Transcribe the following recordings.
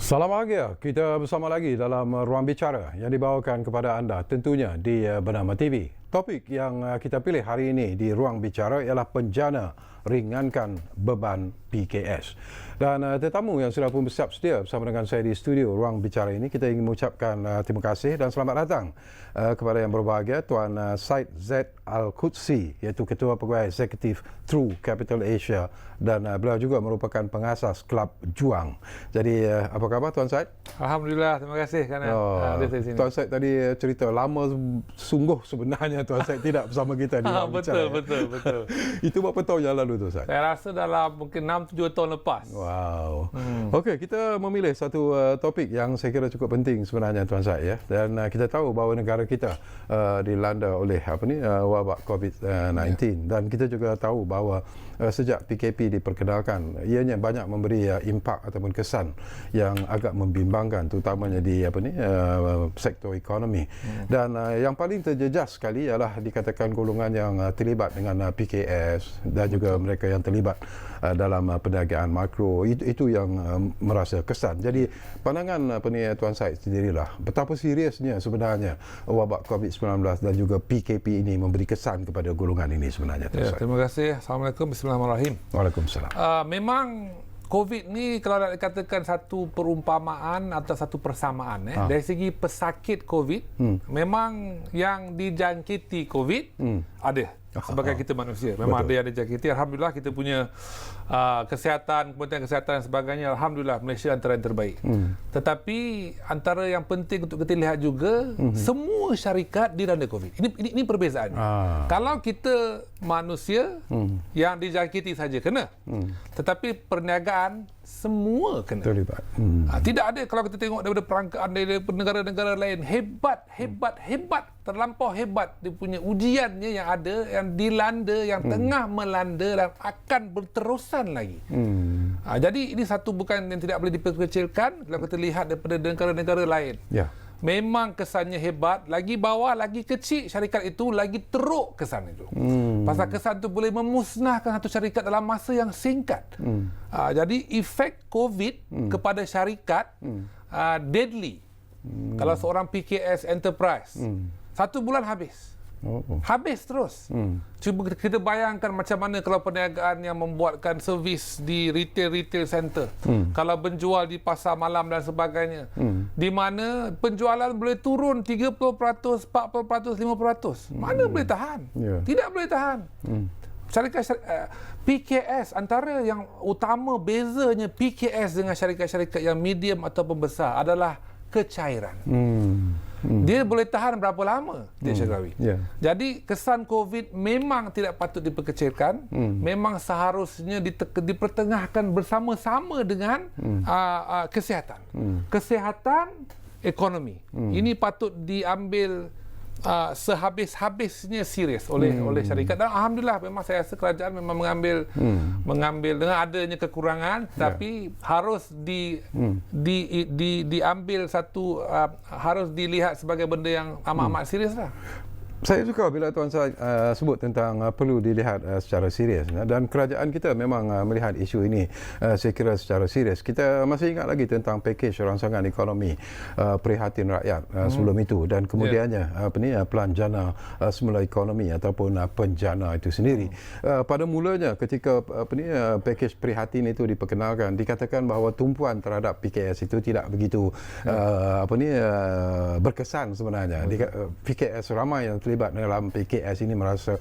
Salam bahagia, kita bersama lagi dalam Ruang Bicara yang dibawakan kepada anda tentunya di Bernama TV. Topik yang kita pilih hari ini di Ruang Bicara ialah penjana ringankan beban PKS. Dan tetamu yang sudah pun bersiap sedia bersama dengan saya di studio Ruang Bicara ini, kita ingin mengucapkan terima kasih dan selamat datang kepada yang berbahagia Tuan Syed Z Al-Qudsi, iaitu Ketua Pegawai Eksekutif True Capital Asia, dan beliau juga merupakan pengasas Kelab Juang. Jadi apa khabar Tuan Syed? Alhamdulillah, terima kasih kerana ada di sini. Tuan Syed tadi cerita lama sungguh sebenarnya Tuan Syed tidak bersama kita di Ruang Bicara. Betul. Itu berapa tahun yang lalu Tuan Syed? Saya rasa dalam mungkin 6-7 tahun lepas. Wow. Okey, kita memilih satu topik yang saya kira cukup penting sebenarnya Tuan Syed ya. Dan kita tahu bahawa negara kita dilanda oleh wabak COVID-19 dan kita juga tahu bahawa sejak PKP diperkenalkan, ianya banyak memberi impak ataupun kesan yang agak membimbangkan, terutamanya di sektor ekonomi. Dan yang paling terjejas sekali ialah dikatakan golongan yang terlibat dengan PKS dan juga mereka yang terlibat dalam perniagaan makro. Itu yang merasa kesan. Jadi pandangan Tuan Syed sendirilah betapa seriusnya sebenarnya wabak COVID-19 dan juga PKP ini memberi kesan kepada golongan ini sebenarnya Tuan Syed. Terima kasih. Assalamualaikum. Bismillahirrahmanirrahim. Waalaikumsalam. Memang COVID ni kalau nak dikatakan satu perumpamaan atau satu persamaan dari segi pesakit COVID, memang yang dijangkiti COVID ada. Sebagai kita manusia memang betul. Ada yang dijangkiti. Alhamdulillah kita punya kesihatan, Kementerian Kesihatan dan sebagainya, alhamdulillah Malaysia antara yang terbaik. Tetapi antara yang penting untuk kita lihat juga, semua syarikat dilanda COVID. Ini perbezaannya. Kalau kita manusia yang dijangkiti saja kena, tetapi perniagaan semua kena. Terlibat. Tidak ada, kalau kita tengok daripada perangkaan dari negara-negara lain, hebat, terlampau hebat dia punya ujiannya yang ada, yang dilanda, yang tengah melanda dan akan berterusan lagi. Jadi ini satu bukan yang tidak boleh diperkecilkan kalau kita lihat daripada negara-negara lain. Ya. Memang kesannya hebat, lagi bawah, lagi kecil syarikat itu, lagi teruk kesan itu. Pasal kesan itu boleh memusnahkan satu syarikat dalam masa yang singkat. Jadi efek COVID kepada syarikat deadly. Kalau seorang PKS enterprise, 1 bulan habis. Habis terus. Cuba kita bayangkan macam mana kalau perniagaan yang membuatkan servis di retail center, kalau menjual di pasar malam dan sebagainya, di mana penjualan boleh turun 30%, 40%, 50%. Mana boleh tahan? Tidak boleh tahan. Syarikat PKS, antara yang utama bezanya PKS dengan syarikat-syarikat yang medium ataupun besar adalah kecairan. Dia boleh tahan berapa lama, Jadi kesan COVID memang tidak patut diperkecilkan. Memang seharusnya dipertengahkan bersama-sama dengan kesihatan. Kesihatan, ekonomi. Ini patut diambil sehabis-habisnya serius oleh syarikat. Dan alhamdulillah memang saya rasa kerajaan memang mengambil dengan adanya kekurangan, tapi harus diambil satu, harus dilihat sebagai benda yang amat-amat serius lah. Saya suka bila Tuan Syed sebut tentang perlu dilihat secara serius, dan kerajaan kita memang melihat isu ini saya kira secara serius. Kita masih ingat lagi tentang pakej rangsangan ekonomi prihatin rakyat sebelum itu, dan kemudiannya pelan jana semula ekonomi ataupun penjana itu sendiri. Pada mulanya ketika pakej prihatin itu diperkenalkan, dikatakan bahawa tumpuan terhadap PKS itu tidak begitu berkesan sebenarnya. PKS ramai yang terlibat dalam PKS ini merasa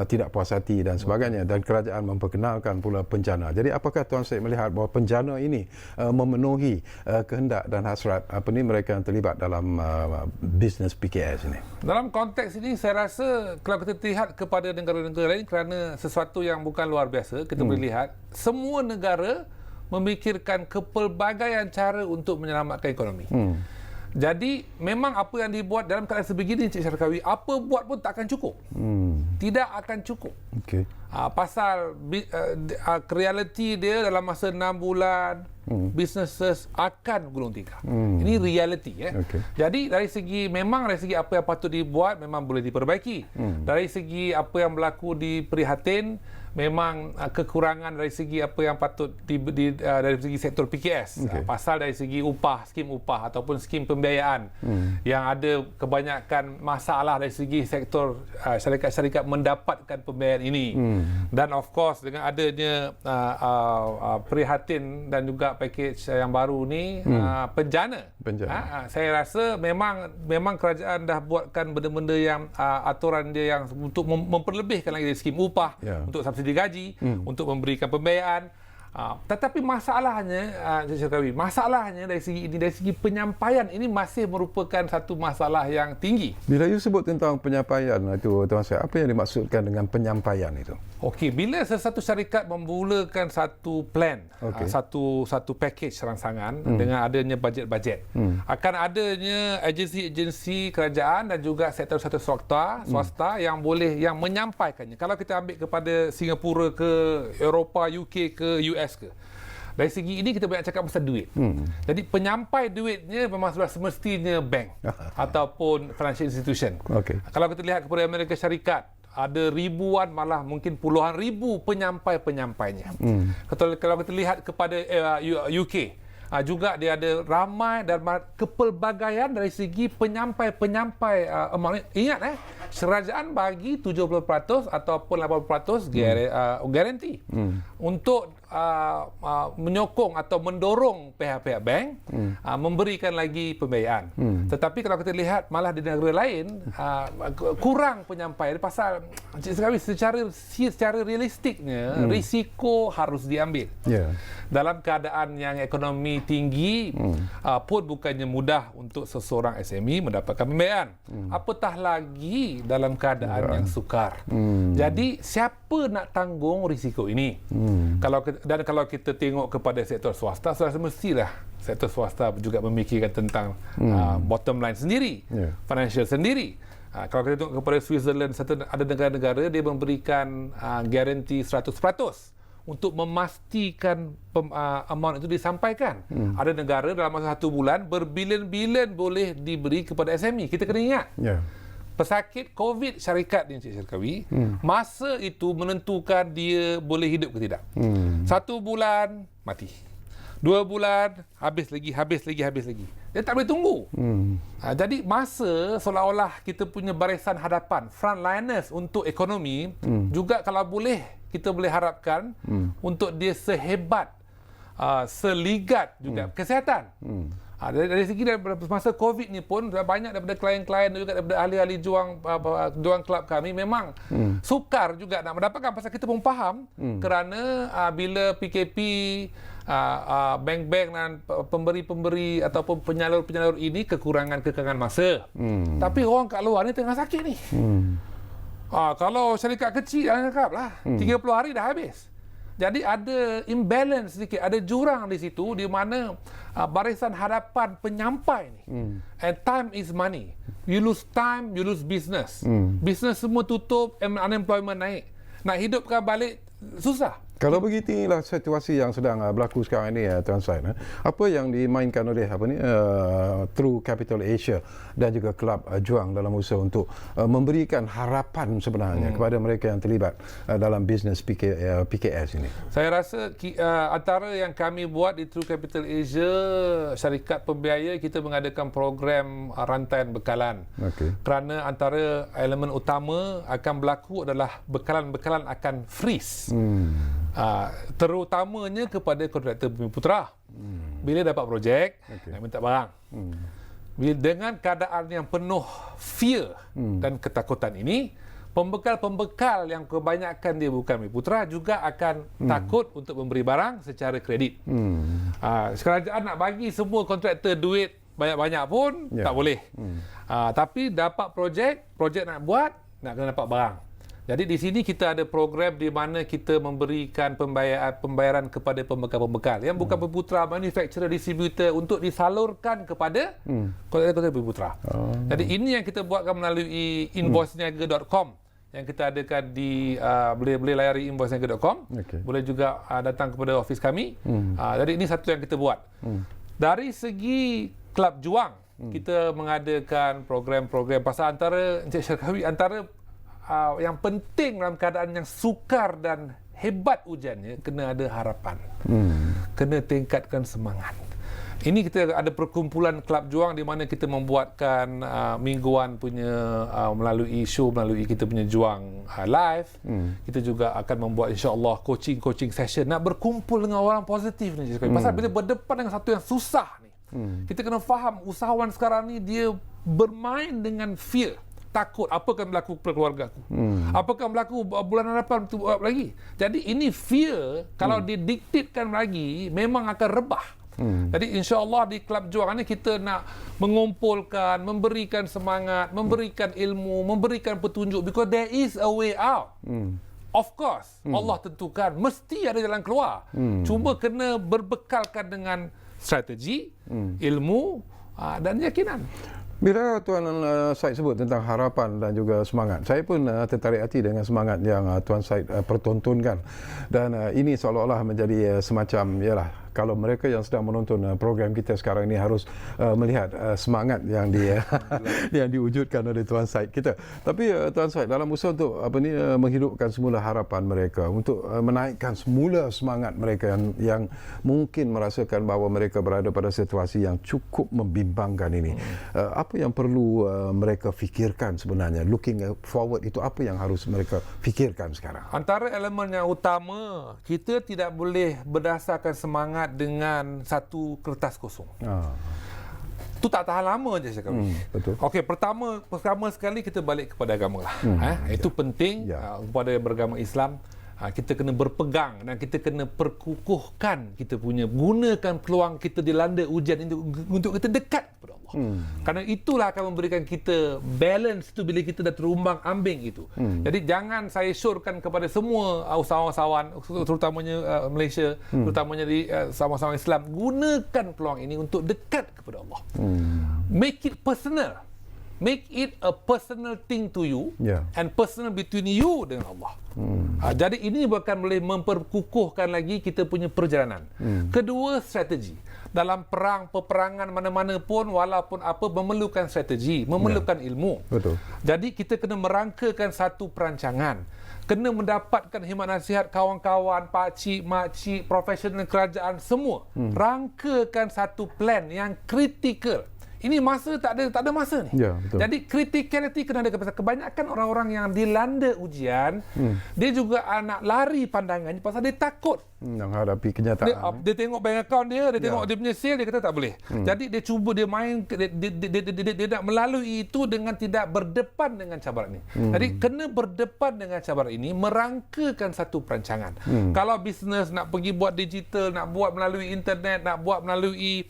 tidak puas hati dan sebagainya, dan kerajaan memperkenalkan pula penjana. Jadi apakah Tuan Syed melihat bahawa penjana ini memenuhi kehendak dan hasrat mereka yang terlibat dalam bisnes PKS ini? Dalam konteks ini saya rasa kalau kita lihat kepada negara-negara lain, kerana sesuatu yang bukan luar biasa, kita boleh lihat semua negara memikirkan kepelbagaian cara untuk menyelamatkan ekonomi. Jadi memang apa yang dibuat dalam keadaan sebegini, Encik Syarkawi, apa buat pun tak akan cukup. Tidak akan cukup. pasal reality dia dalam masa 6 bulan businesses akan gulung tikar. Ini reality Okay. Jadi dari segi apa yang patut dibuat memang boleh diperbaiki. Dari segi apa yang berlaku di prihatin memang kekurangan dari segi apa yang patut dari segi sektor PKS. Pasal dari segi skim upah ataupun skim pembiayaan yang ada kebanyakan masalah dari segi sektor syarikat-syarikat mendapatkan pembiayaan ini. Dan of course dengan adanya prihatin dan juga package yang baru ni penjana. Saya rasa memang kerajaan dah buatkan benda-benda yang aturan dia yang untuk memperlebihkan lagi skim upah, untuk subsidi gaji, untuk memberikan pembiayaan. Tetapi masalahnya dari segi penyampaian ini masih merupakan satu masalah yang tinggi. Bila you sebut tentang penyampaian itu, Tuan Syed, apa yang dimaksudkan dengan penyampaian itu? Okey, bila sesuatu syarikat memulakan satu plan, satu package rangsangan dengan adanya bajet-bajet, akan adanya agensi-agensi kerajaan dan juga sektor-sektor swasta yang menyampaikannya. Kalau kita ambil kepada Singapura ke Eropah, UK ke US ke, dari segi ini kita banyak cakap pasal duit. Jadi penyampai duitnya memang sudah semestinya bank ataupun financial institution. Kalau kita lihat kepada Amerika Syarikat, ada ribuan, malah mungkin puluhan ribu penyampai-penyampainya. Kalau kita lihat kepada UK, juga dia ada ramai dan kepelbagaian dari segi penyampai amount. Ingat kerajaan bagi 70% ataupun 80% guarantee untuk menyokong atau mendorong pihak-pihak bank memberikan lagi pembiayaan. Tetapi kalau kita lihat malah di negara lain kurang penyampaian pasal secara realistiknya risiko harus diambil. Dalam keadaan yang ekonomi tinggi pun bukannya mudah untuk seseorang SME mendapatkan pembiayaan. Apatah lagi dalam keadaan yang sukar. Jadi siapa nak tanggung risiko ini? Kalau kita tengok kepada sektor swasta, semestilah sektor swasta juga memikirkan tentang bottom line sendiri, financial sendiri. Kalau kita tengok kepada Switzerland, ada negara-negara dia memberikan garanti 100% untuk memastikan amount itu disampaikan. Ada negara dalam masa 1 bulan berbilion-bilion boleh diberi kepada SME. Kita kena ingat. Pesakit COVID syarikat ni, Encik Syarkawi, masa itu menentukan dia boleh hidup ke tidak. 1 bulan mati, 2 bulan habis lagi. Dia tak boleh tunggu. Jadi masa seolah-olah kita punya barisan hadapan, frontliners untuk ekonomi, juga kalau boleh kita boleh harapkan untuk dia sehebat, seligat juga kesihatan. Dari segi masa COVID ni pun banyak daripada klien-klien juga daripada ahli-ahli juang kelab kami memang sukar juga nak mendapatkan, pasal kita pun faham kerana bila PKP, bank-bank dan pemberi-pemberi ataupun penyalur-penyalur ini kekurangan masa. Tapi orang kat luar ni tengah sakit ni. Kalau syarikat kecil, jangan cakap lah, 30 hari dah habis. Jadi ada imbalance sedikit, ada jurang di situ di mana barisan hadapan penyampai ni. And time is money. You lose time, you lose business. Business semua tutup, unemployment naik. Nak hidupkan balik susah. Kalau begitulah situasi yang sedang berlaku sekarang ini, Tuan Syed, apa yang dimainkan oleh True Capital Asia dan juga Kelab Juang dalam usaha untuk memberikan harapan sebenarnya kepada mereka yang terlibat dalam bisnes PKS ini? Saya rasa antara yang kami buat di True Capital Asia, syarikat pembiaya, kita mengadakan program rantaian bekalan. Kerana antara elemen utama akan berlaku adalah bekalan-bekalan akan freeze. Terutamanya kepada kontraktor Bumiputera. Bila dapat projek, nak minta barang. Dengan keadaan yang penuh fear dan ketakutan ini, pembekal-pembekal yang kebanyakan dia bukan Bumiputera juga akan takut untuk memberi barang secara kredit. Kerajaan nak bagi semua kontraktor duit banyak-banyak pun tak boleh. Tapi dapat projek nak buat, nak kena dapat barang. Jadi di sini kita ada program di mana kita memberikan pembayaran kepada pembekal-pembekal yang bukan Bumiputera, manufacturer, distributor, untuk disalurkan kepada kontraktor Bumiputera. Jadi ini yang kita buatkan melalui invoiceniaga.com yang kita adakan di boleh layari invoiceanchor.com. Boleh juga datang kepada office kami. Jadi ini satu yang kita buat. Dari segi Kelab Juang, kita mengadakan program-program pasal antara Encik Syarkawi, antara yang penting dalam keadaan yang sukar dan hebat ujiannya, kena ada harapan. Kena tingkatkan semangat. Ini kita ada perkumpulan Kelab Juang di mana kita membuatkan mingguan punya melalui kita punya Juang live. Kita juga akan membuat insya-Allah coaching session nak berkumpul dengan orang positif ni. Pasal bila berdepan dengan satu yang susah ni, kita kena faham usahawan sekarang ni dia bermain dengan fear. Takut apa akan berlaku pada keluarga aku, apa akan berlaku bulan hadapan lagi. Jadi ini fear, kalau didiktirkan lagi memang akan rebah. Jadi insya-Allah di Kelab Juang ni kita nak mengumpulkan, memberikan semangat, memberikan ilmu, memberikan petunjuk, because there is a way out. Of course, Allah tentukan mesti ada jalan keluar. Cuma kena berbekalkan dengan strategi, ilmu dan keyakinan. Bila Tuan Syed sebut tentang harapan dan juga semangat, saya pun tertarik hati dengan semangat yang Tuan Syed pertontonkan. Dan ini seolah-olah menjadi semacam, yalah, kalau mereka yang sedang menonton program kita sekarang ini harus melihat semangat yang yang diwujudkan oleh Tuan Syed kita. Tapi Tuan Syed dalam usaha untuk menghidupkan semula harapan mereka, untuk menaikkan semula semangat mereka yang mungkin merasakan bahawa mereka berada pada situasi yang cukup membimbangkan ini. Apa yang perlu mereka fikirkan sebenarnya? Looking forward itu apa yang harus mereka fikirkan sekarang? Antara elemen yang utama, kita tidak boleh berdasarkan semangat dengan satu kertas kosong. Itu tak tahan lama je saya kata. Betul. Okey, pertama sekali kita balik kepada agama lah. Itu penting kepada beragama Islam. Kita kena berpegang dan kita kena perkukuhkan kita punya, gunakan peluang kita dilanda ujian untuk kita dekat kepada Allah. Kerana itulah akan memberikan kita balance itu bila kita dah terumbang ambing itu. Jadi jangan saya syorkan kepada semua usahawan-usahawan, terutamanya Malaysia, terutamanya di usahawan Islam, gunakan peluang ini untuk dekat kepada Allah. Make it personal. Make it a personal thing to you and personal between you dengan Allah. Jadi ini bukan boleh memperkukuhkan lagi kita punya perjalanan. Kedua, strategi. Dalam peperangan mana-mana pun, walaupun apa, memerlukan strategi, memerlukan ilmu. Betul. Jadi kita kena merangkakan satu perancangan. Kena mendapatkan khidmat nasihat kawan-kawan, pakcik, makcik, profesional kerajaan, semua. Rangkakan satu plan yang kritikal. Ini masa tak ada masa ni. Ya, betul. Jadi criticality kena ada. Kebanyakan orang-orang yang dilanda ujian, dia juga nak lari pandangannya pasal dia takut menghadapi kenyataan. Dia tengok bank account dia tengok dia punya sale, dia kata tak boleh. Jadi dia cuba, dia main, dia nak melalui itu dengan tidak berdepan dengan cabaran ini. Jadi kena berdepan dengan cabaran ini, merangkakan satu perancangan. Kalau bisnes nak pergi buat digital, nak buat melalui internet, nak buat melalui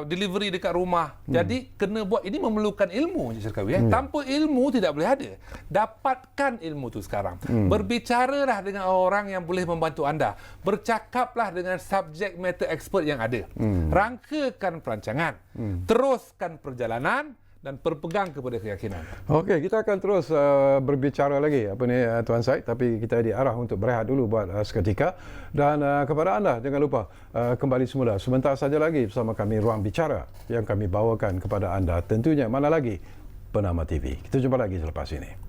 delivery dekat rumah. Jadi kena buat, ini memerlukan ilmu je Syarkawi. Tanpa ilmu tidak boleh ada. Dapatkan ilmu tu sekarang. Berbicaralah dengan orang yang boleh membantu anda. Bercakaplah dengan subject matter expert yang ada. Rangkakan perancangan. Teruskan perjalanan dan berpegang kepada keyakinan. Okey, kita akan terus berbicara lagi Tuan Syed, tapi kita diarah untuk berehat dulu buat seketika. Dan kepada anda, jangan lupa kembali semula sebentar saja lagi bersama kami Ruang Bicara yang kami bawakan kepada anda, tentunya mana lagi, Bernama TV. Kita jumpa lagi selepas ini.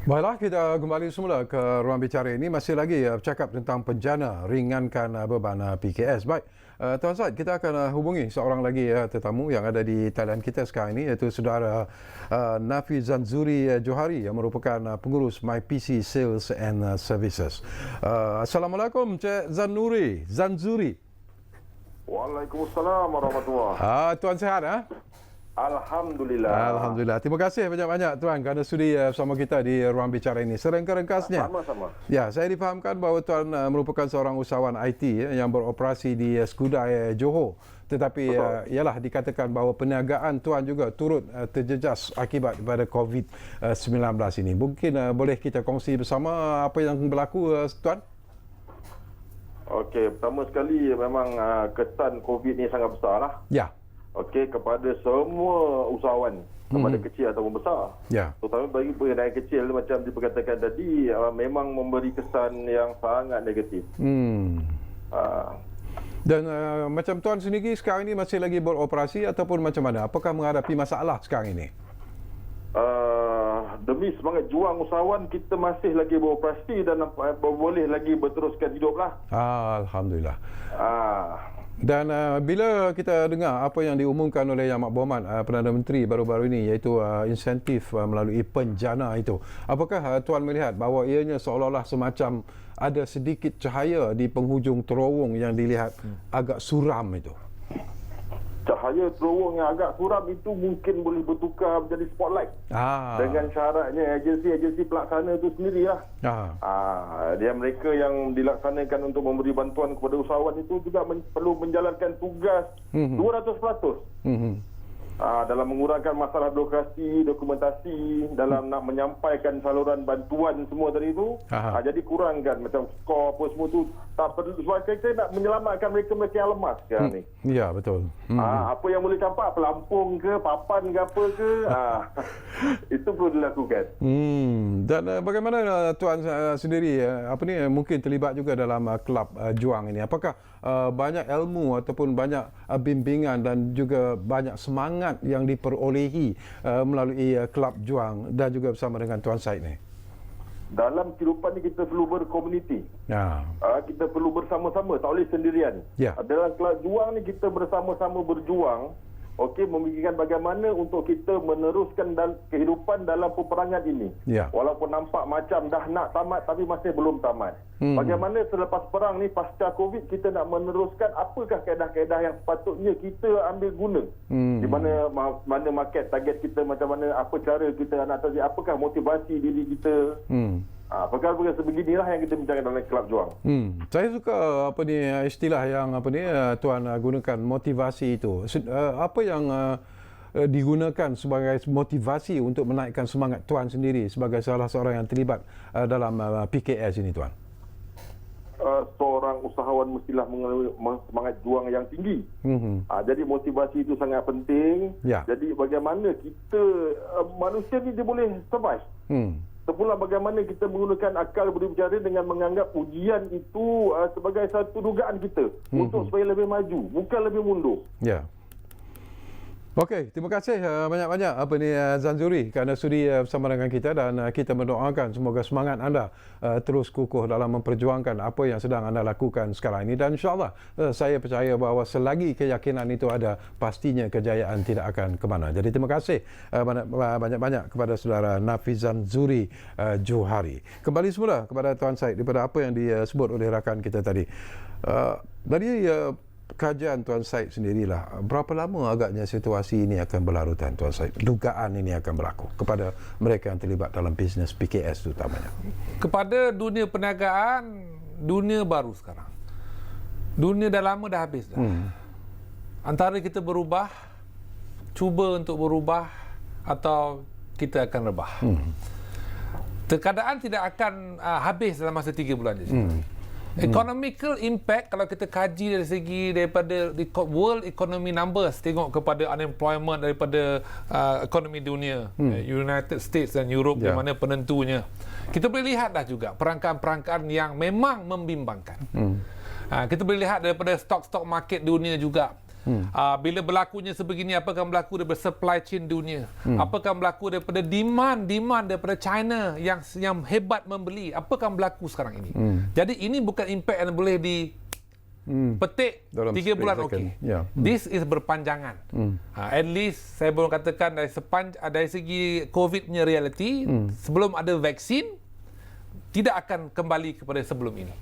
Baiklah, kita kembali semula ke Ruang Bicara ini. Masih lagi bercakap tentang penjana ringankan beban PKS. Baik, Tuan Syed, kita akan hubungi seorang lagi tetamu yang ada di talian kita sekarang ini, iaitu saudara Nafi Zanzuri Johari yang merupakan pengurus MyPC Sales and Services. Assalamualaikum, Cik Zanzuri. Waalaikumsalam warahmatullahi. Tuan sihat? Alhamdulillah. Alhamdulillah. Terima kasih banyak-banyak Tuan kerana sudi bersama kita di ruang bicara ini. Serengka-ringkasnya. Sama-sama. Ya, saya difahamkan bahawa Tuan merupakan seorang usahawan IT yang beroperasi di Skudai, Johor. Tetapi ialah dikatakan bahawa perniagaan Tuan juga turut terjejas akibat daripada COVID-19 ini. Mungkin boleh kita kongsi bersama apa yang berlaku Tuan? Okey, pertama sekali memang kesan COVID ni sangat besar lah. Ya. Okey, kepada semua usahawan, kepada kecil ataupun besar. Ya. Terutama bagi perniagaan kecil macam diperkatakan tadi, memang memberi kesan yang sangat negatif. Dan macam Tuan sendiri sekarang ini masih lagi beroperasi ataupun macam mana? Apakah menghadapi masalah sekarang ini? Demi semangat juang usahawan, kita masih lagi beroperasi dan boleh lagi berteruskan hiduplah. Alhamdulillah. Dan bila kita dengar apa yang diumumkan oleh Yang Amat Berhormat Perdana Menteri baru-baru ini, iaitu insentif melalui penjana itu, apakah Tuan melihat bahawa ianya seolah-olah semacam ada sedikit cahaya di penghujung terowong yang dilihat agak suram itu? Cahaya terowong yang agak suram itu mungkin boleh bertukar menjadi spotlight. Dengan syaratnya agensi-agensi pelaksana itu sendirilah. Dia mereka yang dilaksanakan untuk memberi bantuan kepada usahawan itu juga perlu menjalankan tugas 200%. Dalam mengurangkan masalah birokrasi, dokumentasi, dalam nak menyampaikan saluran bantuan semua tadi itu. Jadi kurangkan macam skor apa semua tu tak perlu, sebab kita nak menyelamatkan mereka-mereka yang lemah sekarang ni. Ya, betul. Apa yang boleh campak, pelampung ke, papan ke apa ke, itu perlu dilakukan. Dan bagaimana Tuan sendiri mungkin terlibat juga dalam kelab juang ini? Apakah banyak ilmu ataupun banyak bimbingan dan juga banyak semangat yang diperolehi melalui kelab juang dan juga bersama dengan Tuan Syed ni? Dalam kehidupan ni kita perlu berkomuniti. Kita perlu bersama-sama, tak boleh sendirian. Dalam kelab juang ni kita bersama-sama berjuang, memikirkan bagaimana untuk kita meneruskan kehidupan dalam peperangan ini. Walaupun nampak macam dah nak tamat tapi masih belum tamat. Bagaimana selepas perang ni, pasca COVID, kita nak meneruskan apakah kaedah-kaedah yang sepatutnya kita ambil guna. Di mana market target kita, macam mana, apa cara kita nak atasi, apakah motivasi diri kita. Perkara-perkara sebeginilah yang kita bincangkan dalam kelab juang. Saya suka istilah yang Tuan gunakan, motivasi itu. Apa yang digunakan sebagai motivasi untuk menaikkan semangat Tuan sendiri sebagai salah seorang yang terlibat dalam PKS ini, Tuan? Seorang usahawan mestilah mengalami semangat juang yang tinggi. Jadi motivasi itu sangat penting. Jadi bagaimana kita, manusia ni dia boleh survive. Semula bagaimana kita menggunakan akal berbicara dengan menganggap ujian itu sebagai satu dugaan kita untuk supaya lebih maju, bukan lebih mundur. Okey, terima kasih banyak-banyak Zanzuri kerana sudi bersama dengan kita, dan kita mendoakan semoga semangat anda terus kukuh dalam memperjuangkan apa yang sedang anda lakukan sekarang ini, dan insya-Allah saya percaya bahawa selagi keyakinan itu ada, pastinya kejayaan tidak akan ke mana. Jadi terima kasih banyak-banyak kepada saudara Nafizan Zuri Johari. Kembali semula kepada Tuan Syed daripada apa yang disebut oleh rakan kita tadi. Dari kajian Tuan Syed sendirilah, berapa lama agaknya situasi ini akan berlarutan, Tuan Syed? Dugaan ini akan berlaku kepada mereka yang terlibat dalam bisnes PKS terutamanya. Kepada dunia perniagaan, dunia baru sekarang. Dunia dah lama dah habis dah. Antara kita berubah, cuba untuk berubah, atau kita akan rebah. Keadaan tidak akan habis dalam masa 3 bulan saja. Economical impact, kalau kita kaji dari segi daripada world economy numbers, tengok kepada unemployment daripada ekonomi dunia, United States dan Europe, di mana penentunya, kita boleh lihat dah juga perangkaan-perangkaan yang memang membimbangkan. Kita boleh lihat daripada stok-stok market dunia juga. Bila berlakunya sebegini, apakah berlaku daripada supply chain dunia? Apakah berlaku daripada demand daripada China yang hebat membeli? Apakah berlaku sekarang ini? Jadi ini bukan impact yang boleh dipetik 3 bulan. This is berpanjangan. At least saya boleh katakan dari segi COVID punya reality, sebelum ada vaksin, tidak akan kembali kepada sebelum ini.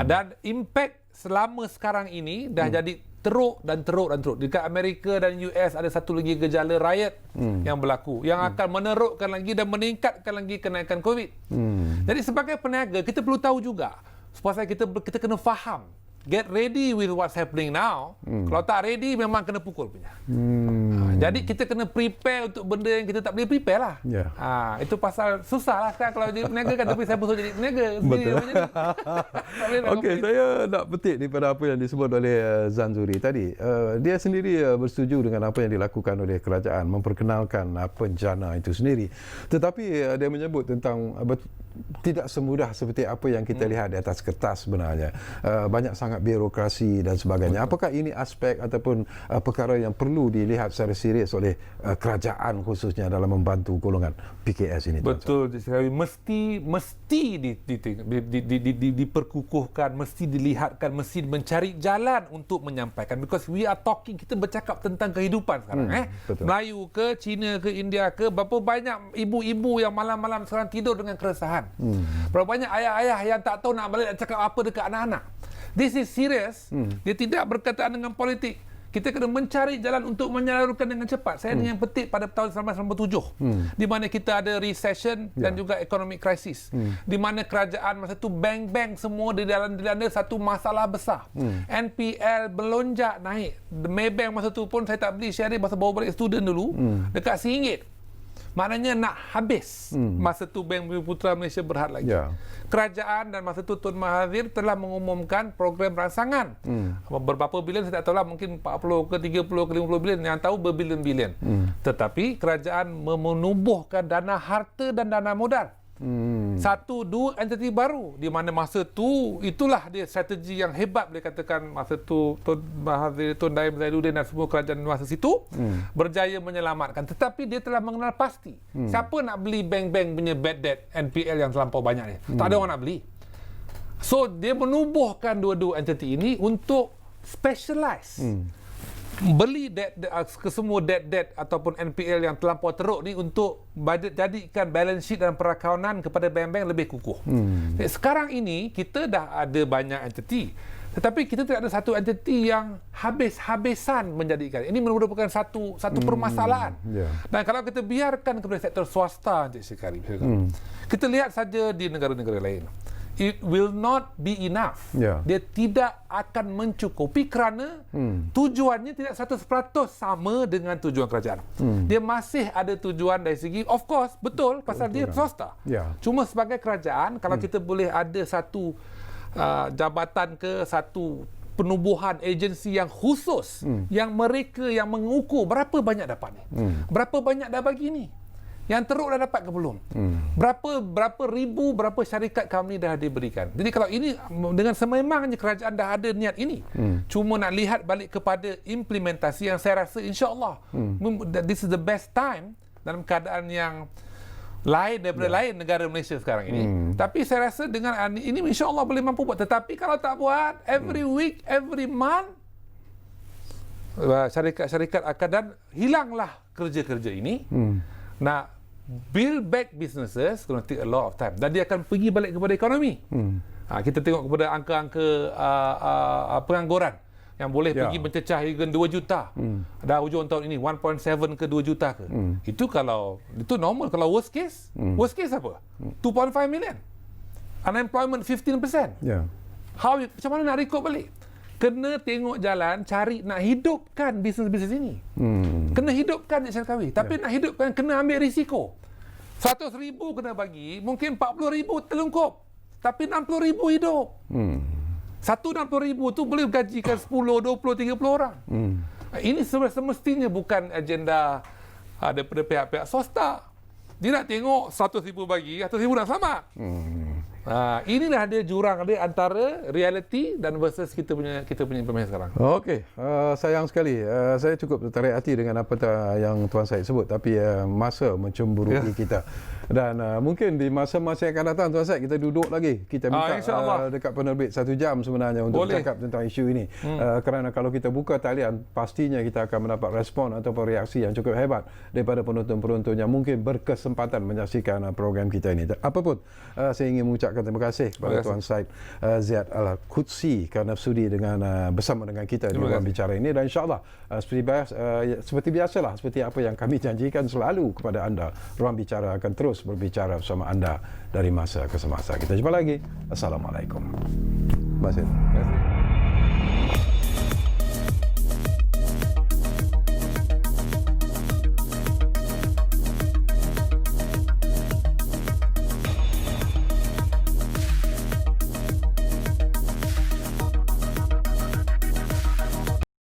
Dan impact selama sekarang ini dah jadi teruk dan teruk dan teruk. Dekat Amerika dan US ada satu lagi gejala riot yang berlaku yang akan menerukkan lagi dan meningkatkan lagi kenaikan COVID. Jadi sebagai peniaga kita perlu tahu juga supaya kita kena faham. Get ready with what's happening now. Kalau tak ready memang kena pukul punya. Jadi kita kena prepare untuk benda yang kita tak boleh prepare lah. Itu pasal susah lah sekarang kalau jadi peniaga kan, tapi saya pun jadi peniaga. Betul. Okey, saya nak petik daripada apa yang disebut oleh Zan Zuri tadi. Dia sendiri bersetuju dengan apa yang dilakukan oleh kerajaan memperkenalkan bencana itu sendiri. Tetapi dia menyebut tentang tidak semudah seperti apa yang kita lihat di atas kertas sebenarnya. Banyak sangat birokrasi dan sebagainya. Apakah ini aspek ataupun perkara yang perlu dilihat secara serius oleh kerajaan khususnya dalam membantu golongan PKS ini? Betul, mesti diperkukuhkan, mesti dilihatkan, mesti mencari jalan untuk menyampaikan. Because we are talking, kita bercakap tentang kehidupan sekarang. Melayu ke, Cina ke, India ke, berapa banyak ibu-ibu yang malam-malam sekarang tidur dengan keresahan. Berapa banyak ayah-ayah yang tak tahu nak balik nak cakap apa dekat anak-anak. This is serious. Dia tidak berkaitan dengan politik. Kita kena mencari jalan untuk menyalurkan dengan cepat. Saya yang petik pada tahun 1997 di mana kita ada recession dan juga economic crisis. Di mana kerajaan masa itu bank-bank semua dilanda satu masalah besar. NPL melonjak naik. Maybank masa itu pun saya tak beli share dia masa bawa balik student dulu dekat RM1. Maknanya nak habis. Masa tu Bank Bumi Putra Malaysia berhad lagi. Kerajaan dan masa tu Tun Mahathir telah mengumumkan program rangsangan. Berapa bilion saya tak tahu lah, mungkin 40 ke 30 ke 50 bilion, yang tahu berbilion-bilion. Tetapi kerajaan menubuhkan dana harta dan dana modal. Dua entiti baru di mana masa tu itulah dia strategi yang hebat boleh katakan masa tu Tun Mahathir, Tun Daim Zainuddin dan semua kerajaan masa situ berjaya menyelamatkan. Tetapi dia telah mengenal pasti siapa nak beli bank-bank punya bad debt NPL yang terlampau banyak ni. Tak ada orang nak beli. So dia menubuhkan dua-dua entiti ini untuk specialize. Beli kesemua debt ataupun NPL yang terlampau teruk ni untuk jadikan balance sheet dan perakaunan kepada bank-bank lebih kukuh. Sekarang ini kita dah ada banyak entiti, tetapi kita tidak ada satu entiti yang habis-habisan menjadikan. Ini merupakan satu permasalahan. Dan kalau kita biarkan kepada sektor swasta Encik Syekari, kita lihat saja di negara-negara lain. It will not be enough. Dia tidak akan mencukupi kerana tujuannya tidak 100% sama dengan tujuan kerajaan. Dia masih ada tujuan dari segi, of course, betul, pasal dia swasta. Cuma sebagai kerajaan, kalau kita boleh ada satu jabatan ke satu penubuhan agensi yang khusus, yang mereka yang mengukur berapa banyak dapat ni, berapa banyak dah bagi ni, yang teruk dah dapat ke belum? Berapa ribu, berapa syarikat company dah diberikan. Jadi kalau ini dengan sememangnya kerajaan dah ada niat ini, cuma nak lihat balik kepada implementasi yang saya rasa insya-Allah this is the best time dalam keadaan yang lain daripada lain negara Malaysia sekarang ini. Tapi saya rasa dengan ini insya-Allah boleh mampu buat. Tetapi kalau tak buat every week, every month, syarikat-syarikat akan dan hilanglah kerja-kerja ini. Nak build back businesses going to take a lot of time dan dia akan pergi balik kepada ekonomi. Kita tengok kepada angka-angka pengangguran yang boleh pergi mencecah hingga 2 juta dah hujung tahun ini, 1.7 ke 2 juta ke. Itu normal. Kalau worst case apa? 2.5 million. Unemployment 15%. Macam mana nak recoup balik? Kena tengok jalan, cari nak hidupkan bisnes-bisnes ini. Kena hidupkan Encik Syarkawi. Tapi nak hidupkan, kena ambil risiko. 100,000 kena bagi, mungkin 40,000 terlengkup. Tapi 60,000 hidup. 60,000 tu boleh gajikan 10, 20, 30 orang. Ini semestinya bukan agenda daripada pihak-pihak swasta. Dia nak tengok 100,000 bagi, 100,000 nak selamat. Inilah dia jurang dia antara reality dan versus kita punya implementasi sekarang. Okey, sayang sekali. Saya cukup tertarik hati dengan apa yang Tuan Syed sebut, tapi masa mencemburui kita. Dan mungkin di masa-masa yang akan datang, Tuan Syed, kita duduk lagi. Kita minta dekat penerbit 1 jam sebenarnya untuk bercakap tentang isu ini. Kerana kalau kita buka talian, pastinya kita akan mendapat respon ataupun reaksi yang cukup hebat daripada penonton-penonton yang mungkin berkesempatan menyaksikan program kita ini. Apapun, saya ingin mengucapkan ucapkan terima kasih kepada Tuan Syed Ziyad Al-Qudsi kerana sudi bersama dengan kita di Ruang Bicara ini, dan insyaAllah seperti biasalah, seperti apa yang kami janjikan selalu kepada anda, Ruang Bicara akan terus berbicara bersama anda dari masa ke semasa. Kita jumpa lagi. Assalamualaikum. Terima kasih.